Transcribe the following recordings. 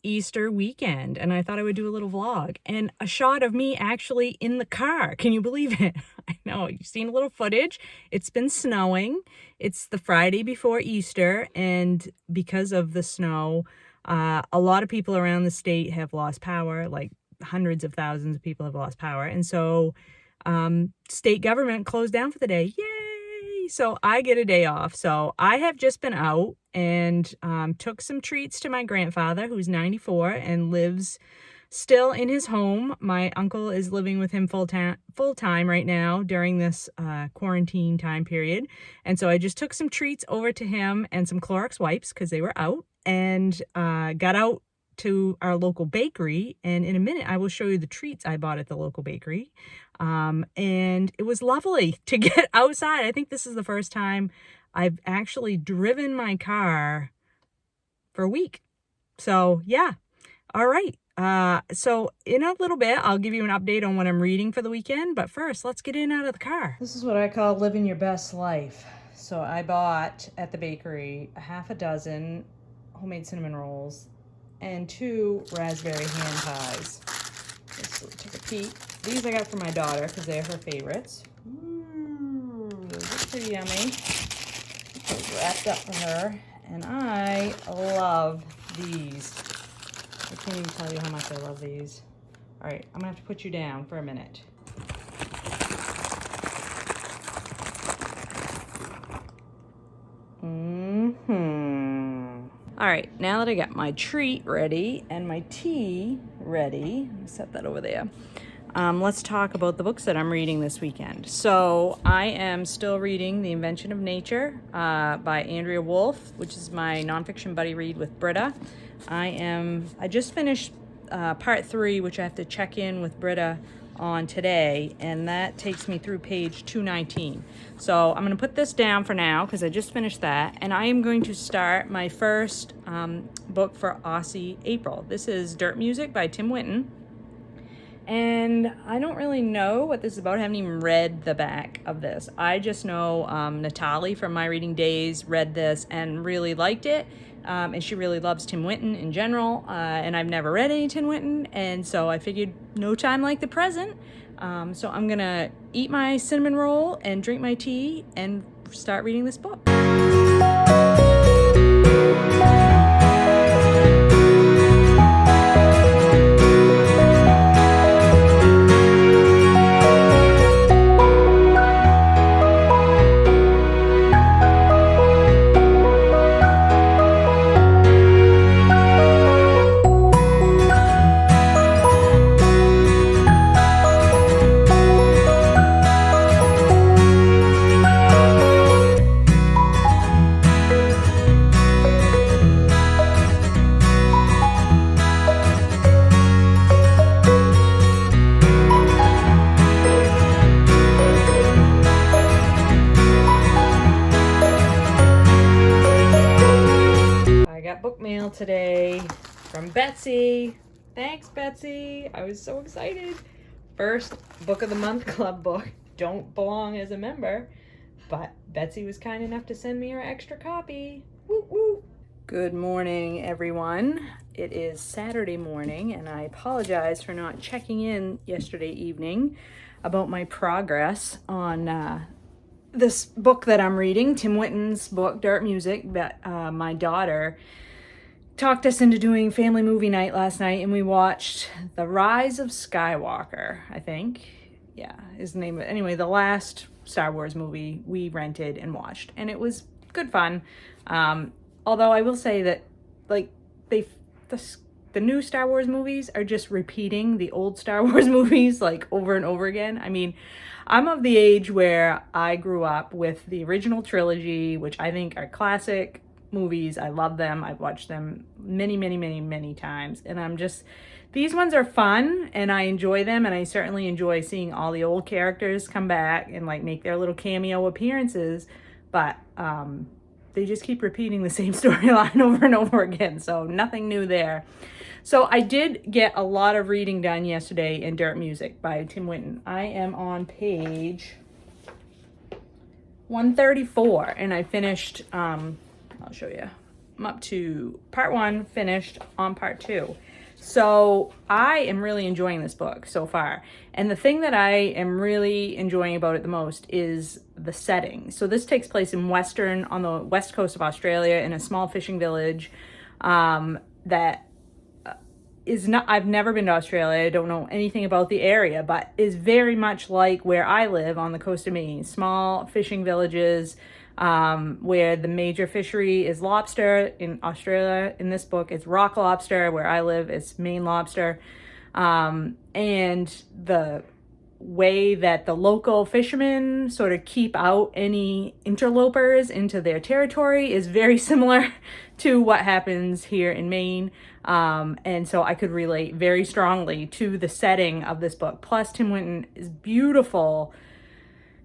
Easter weekend, and I thought I would do a little vlog, and a shot of me actually in the car. Can you believe it? I know, you've seen a little footage. It's been snowing. It's the Friday before Easter, and because of the snow, a lot of people around the state have lost power, like hundreds of thousands of people have lost power, and so state government closed down for the day. Yay! So I get a day off. So I have just been out and took some treats to my grandfather, who's 94 and lives still in his home. My uncle is living with him full time right now during this quarantine time period. And so I just took some treats over to him and some Clorox wipes because they were out, and got out to our local bakery. And in a minute, I will show you the treats I bought at the local bakery. And it was lovely to get outside. I think this is the first time I've actually driven my car for a week. So yeah. All right. So in a little bit, I'll give you an update on what I'm reading for the weekend. But first, let's get in out of the car. This is what I call living your best life. So I bought at the bakery a half a dozen homemade cinnamon rolls and 2 raspberry hand pies. Let's take a peek. These I got for my daughter because they're her favorites. Ooh, those are pretty yummy. Those wrapped up for her. And I love these. I can't even tell you how much I love these. All right, I'm gonna have to put you down for a minute. All right, now that I got my treat ready and my tea ready, set that over there. Let's talk about the books that I'm reading this weekend. So I am still reading The Invention of Nature by Andrea Wolf, which is my nonfiction buddy read with Britta. I just finished part 3, which I have to check in with Britta on today, and that takes me through page 219. So I'm going to put this down for now because I just finished that, and I am going to start my first book for Aussie April. This is Dirt Music by Tim Winton, and I don't really know what this is about. I haven't even read the back of this. I just know Natalie from My Reading Days read this and really liked it. And she really loves Tim Winton in general, and I've never read any Tim Winton, and so I figured no time like the present. So I'm gonna eat my cinnamon roll and drink my tea and start reading this book. Book mail today from Betsy. Thanks, Betsy. I was so excited. First Book of the Month Club book. Don't belong as a member, but Betsy was kind enough to send me her extra copy. Woo woo. Good morning, everyone. It is Saturday morning, and I apologize for not checking in yesterday evening about my progress on this book that I'm reading, Tim Winton's book, Dirt Music. But my daughter talked us into doing family movie night last night, and we watched The Rise of Skywalker, I think. Yeah, is the name of it. Anyway, the last Star Wars movie we rented and watched, and it was good fun. Although I will say that, like, the new Star Wars movies are just repeating the old Star Wars movies, like, over and over again. I mean, I'm of the age where I grew up with the original trilogy, which I think are classic movies. I love them. I've watched them many times, and these ones are fun and I enjoy them, and I certainly enjoy seeing all the old characters come back and like make their little cameo appearances, but they just keep repeating the same storyline over and over again, so nothing new there. So I did get a lot of reading done yesterday in Dirt Music by Tim Winton. I am on page 134, and I finished I'll show you. I'm up to part 1, finished on part 2. So I am really enjoying this book so far. And the thing that I am really enjoying about it the most is the setting. So this takes place on the west coast of Australia, in a small fishing village that is not, I've never been to Australia. I don't know anything about the area, but is very much like where I live on the coast of Maine. Small fishing villages, where the major fishery is lobster. In Australia, in this book, it's rock lobster. Where I live, it's Maine lobster. And the way that the local fishermen sort of keep out any interlopers into their territory is very similar to what happens here in Maine. And so I could relate very strongly to the setting of this book. Plus, Tim Winton is beautiful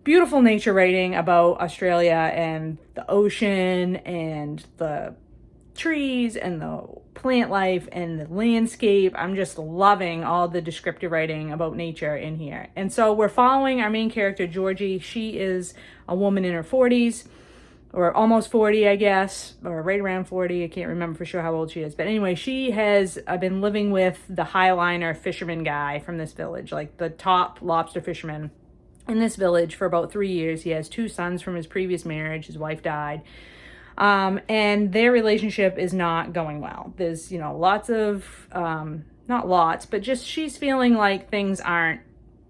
nature writing about Australia and the ocean and the trees and the plant life and the landscape. I'm just loving all the descriptive writing about nature in here. And so we're following our main character, Georgie. She is a woman in her 40s, or almost 40, I guess, or right around 40. I can't remember for sure how old she is. But anyway, she has been living with the Highliner fisherman guy from this village, like the top lobster fisherman in this village, for about 3 years. He has 2 sons from his previous marriage. His wife died. And their relationship is not going well. There's, lots of, not lots, but just she's feeling like things aren't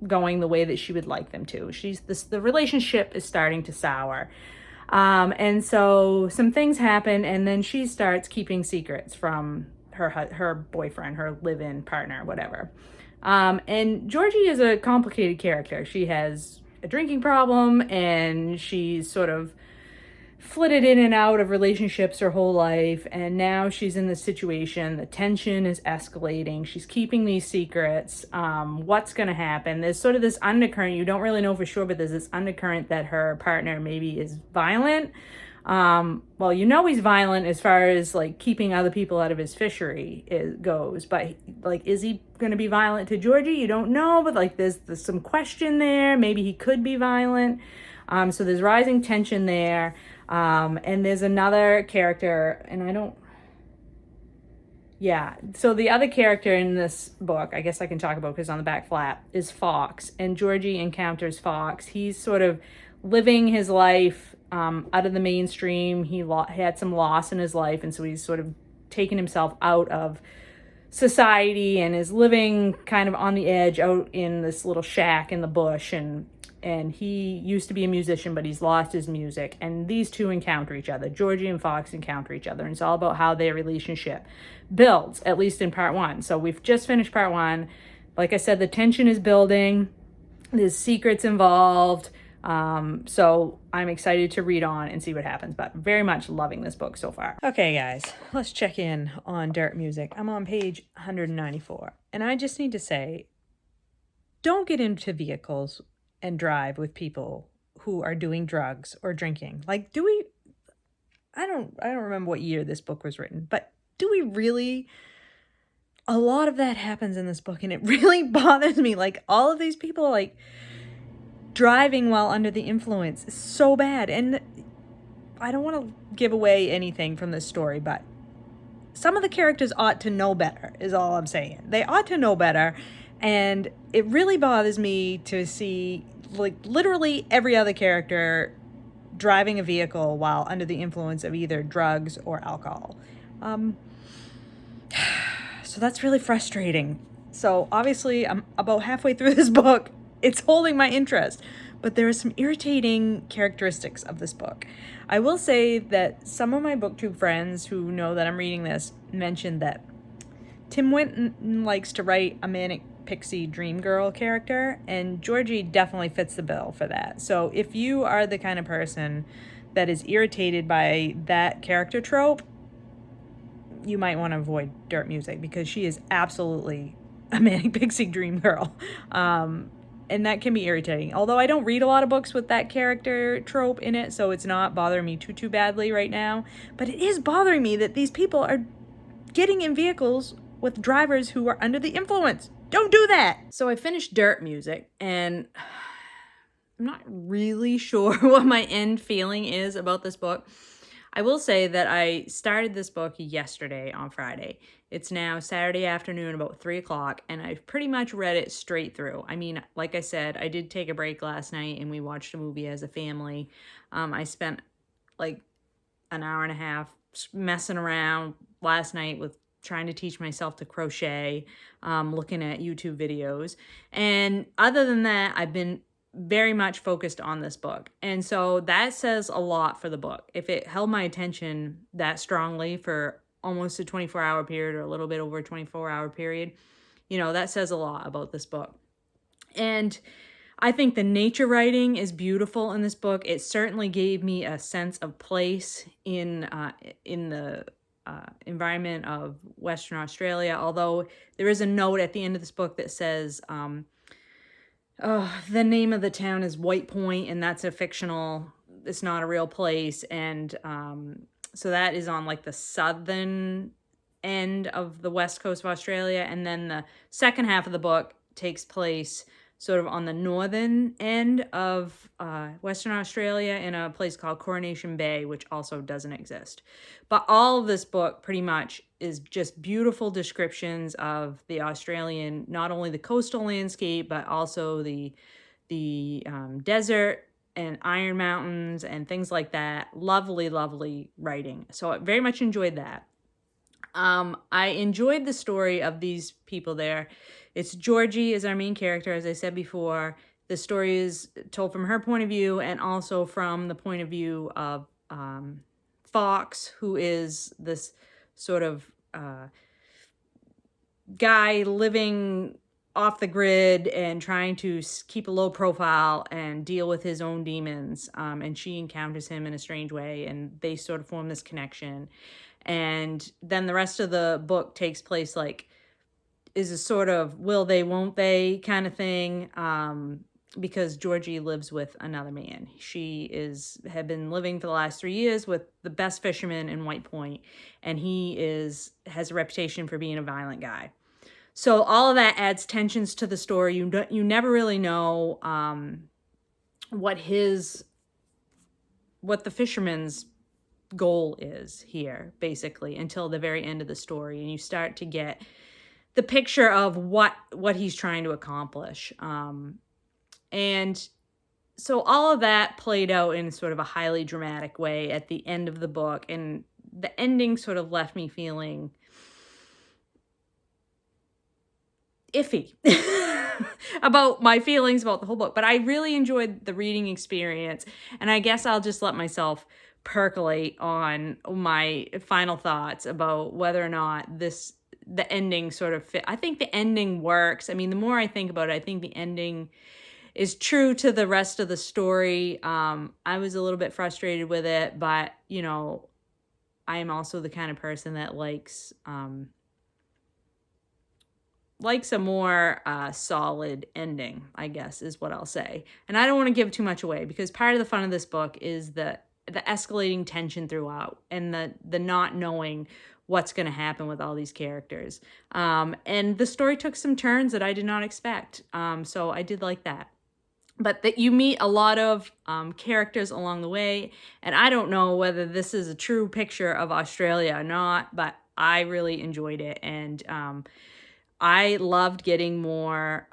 going the way that she would like them to. The relationship is starting to sour. And so some things happen, and then she starts keeping secrets from her boyfriend, her live-in partner, whatever. And Georgie is a complicated character. She has a drinking problem, and she's sort of flitted in and out of relationships her whole life, and now she's in this situation. The tension is escalating. She's keeping these secrets. What's going to happen? There's sort of this undercurrent. You don't really know for sure, but there's this undercurrent that her partner maybe is violent. Well, he's violent as far as like keeping other people out of his fishery goes, but like, is he going to be violent to Georgie? You don't know, but like there's some question there. Maybe he could be violent. So there's rising tension there. And there's another character, so the other character in this book, I guess I can talk about because on the back flap, is Fox. And Georgie encounters Fox. He's sort of living his life out of the mainstream. He had some loss in his life, and so he's sort of taken himself out of society and is living kind of on the edge out in this little shack in the bush. And he used to be a musician, but he's lost his music. And these two encounter each other. Georgie and Fox encounter each other. And it's all about how their relationship builds, at least in part 1. So we've just finished part 1. Like I said, the tension is building. There's secrets involved. So I'm excited to read on and see what happens, but very much loving this book so far. Okay, guys, let's check in on Dirt Music. I'm on page 194. And I just need to say, don't get into vehicles and drive with people who are doing drugs or drinking. Like, I don't remember what year this book was written, but do we really? A lot of that happens in this book, and it really bothers me. Like, all of these people, like, driving while under the influence is so bad. And I don't want to give away anything from this story, but some of the characters ought to know better, is all I'm saying. They ought to know better. And it really bothers me to see, like, literally every other character driving a vehicle while under the influence of either drugs or alcohol. So that's really frustrating. So obviously I'm about halfway through this book. It's holding my interest, but there are some irritating characteristics of this book. I will say that some of my BookTube friends who know that I'm reading this mentioned that Tim Winton likes to write a manic pixie dream girl character, and Georgie definitely fits the bill for that. So if you are the kind of person that is irritated by that character trope, you might want to avoid Dirt Music, because she is absolutely a manic pixie dream girl. And that can be irritating. Although I don't read a lot of books with that character trope in it, so it's not bothering me too badly right now. But it is bothering me that these people are getting in vehicles with drivers who are under the influence. Don't do that. So I finished Dirt Music, and I'm not really sure what my end feeling is about this book. I will say that I started this book yesterday on Friday. It's now Saturday afternoon, about 3 o'clock, and I've pretty much read it straight through. I mean, like I said, I did take a break last night and we watched a movie as a family. I spent like an hour and a half messing around last night with trying to teach myself to crochet, looking at YouTube videos. And other than that, I've been very much focused on this book. And so that says a lot for the book. If it held my attention that strongly for almost a 24-hour period or a little bit over a 24-hour period, that says a lot about this book. And I think the nature writing is beautiful in this book. It certainly gave me a sense of place in the environment of Western Australia, although there is a note at the end of this book that says, the name of the town is White Point, and that's it's not a real place. And so that is on like the southern end of the west coast of Australia. And then the second half of the book takes place sort of on the northern end of Western Australia in a place called Coronation Bay, which also doesn't exist. But all of this book pretty much is just beautiful descriptions of the Australian, not only the coastal landscape, but also the desert and Iron Mountains and things like that. Lovely, lovely writing. So I very much enjoyed that. I enjoyed the story of these people there. It's Georgie is our main character, as I said before. The story is told from her point of view and also from the point of view of Fox, who is this sort of guy living off the grid and trying to keep a low profile and deal with his own demons. And she encounters him in a strange way, and they sort of form this connection. And then the rest of the book takes place is a sort of will they, won't they kind of thing, because Georgie lives with another man. She had been living for the last 3 years with the best fisherman in White Point, and he has a reputation for being a violent guy. So all of that adds tensions to the story. You never really know what the fisherman's goal is here, basically, until the very end of the story, and you start to get the picture of what he's trying to accomplish. And so all of that played out in sort of a highly dramatic way at the end of the book, and the ending sort of left me feeling iffy about my feelings about the whole book. But I really enjoyed the reading experience, and I guess I'll just let myself percolate on my final thoughts about whether or not the ending sort of fit. I think the ending works. I mean, the more I think about it, I think the ending is true to the rest of the story. I was a little bit frustrated with it, but I am also the kind of person that likes a more solid ending, I guess, is what I'll say. And I don't want to give too much away, because part of the fun of this book is the escalating tension throughout, and the not knowing what's going to happen with all these characters. And the story took some turns that I did not expect. So I did like that. But that you meet a lot of characters along the way, and I don't know whether this is a true picture of Australia or not, but I really enjoyed it, and I loved getting more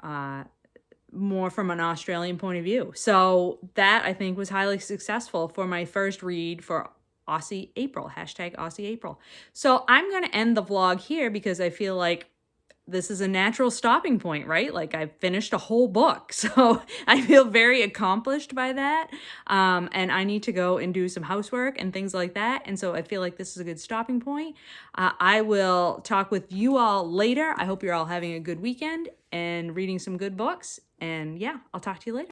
from an Australian point of view. So that, I think, was highly successful for my first read for Aussie April, #AussieApril. So I'm going to end the vlog here, because I feel like this is a natural stopping point, right? Like, I've finished a whole book. So I feel very accomplished by that. And I need to go and do some housework and things like that. And so I feel like this is a good stopping point. I will talk with you all later. I hope you're all having a good weekend and reading some good books. And yeah, I'll talk to you later.